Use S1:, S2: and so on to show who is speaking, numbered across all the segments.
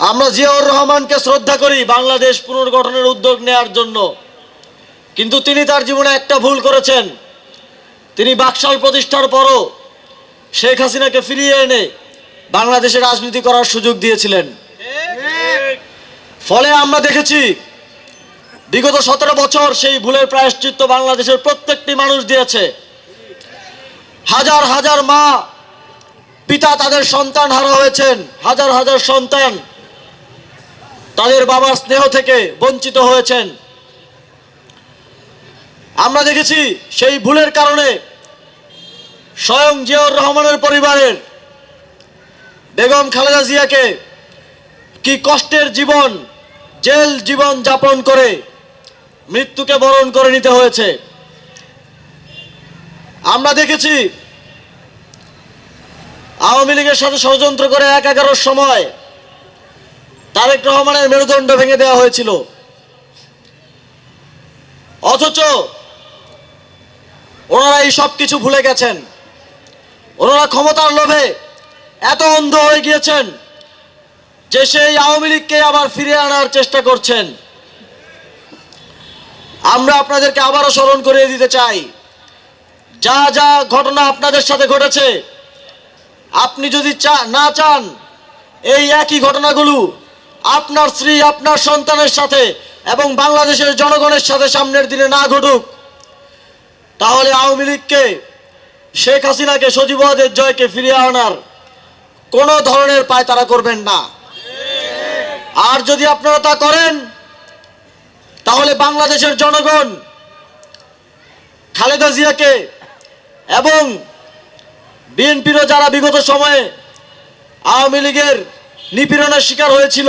S1: আমরা জিয়াউর রহমানকে শ্রদ্ধা করি বাংলাদেশ পুনর্গঠনের উদ্যোগ নেয়ার জন্য, কিন্তু তিনি তার জীবনে একটা ভুল করেছেন। তিনি বাকশাল প্রতিষ্ঠার পরও শেখ হাসিনাকে ফিরিয়ে এনে বাংলাদেশে রাজনীতি করার সুযোগ দিয়েছিলেন। ফলে আমরা দেখেছি বিগত 17 বছর সেই ভুলের প্রায়শ্চিত্ত বাংলাদেশের প্রত্যেকটি মানুষ দিয়েছে। হাজার হাজার মা পিতা তাদের সন্তান হারা হয়েছেন, হাজার হাজার সন্তান তাদের বাবার স্নেহ থেকে বঞ্চিত হয়েছেন। আমরা দেখেছি সেই ভুলের কারণে স্বয়ং জিয়াউর রহমানের পরিবারের বেগম খালেদা জিয়াকে কি কষ্টের জীবন, জেল জীবন যাপন করে মৃত্যুকে বরণ করে নিতে হয়েছে। আমরা দেখেছি আওয়ামী লীগের সাথে ষড়যন্ত্র করে ১/১১-র সময় তারেক রহমানের মেরুদণ্ড ভেঙে দেওয়া হয়েছিল, অথচ ওনারা এই সব কিছু ভুলে গেছেন। ওনারা ক্ষমতার লোভে এত অন্ধ হয়ে গিয়েছেন যে সেই আওয়ামী লীগকে আবার ফিরিয়ে আনার চেষ্টা করছেন। আমরা আপনাদেরকে আবারও স্মরণ করিয়ে দিতে চাই, যা যা ঘটনা আপনাদের সাথে ঘটেছে, আপনি যদি না চান এই একই ঘটনাগুলো আপনার স্ত্রী, আপনার সন্তানের সাথে এবং বাংলাদেশের জনগণের সাথে সামনের দিনে না ঘটুক, তাহলে আওয়ামী লীগকে, শেখ হাসিনাকে, সজীবদের জয়কে ফিরিয়ে আনার কোনো ধরনের পায়তারা করবেন না। আর যদি আপনারা তা করেন, তাহলে বাংলাদেশের জনগণ খালেদা জিয়াকে এবং বিএনপিরও যারা বিগত সময়ে আওয়ামী লীগের নিপীড়নের শিকার হয়েছিল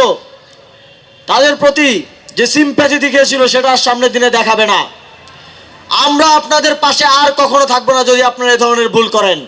S1: তাদের প্রতি যে সিম্প্যাথি দেখিয়েছিল সেটা আর সামনের দিনে দেখাবে না। আমরা আপনাদের পাশে আর কখনো থাকবো না যদি আপনারা এই ধরনের ভুল করেন।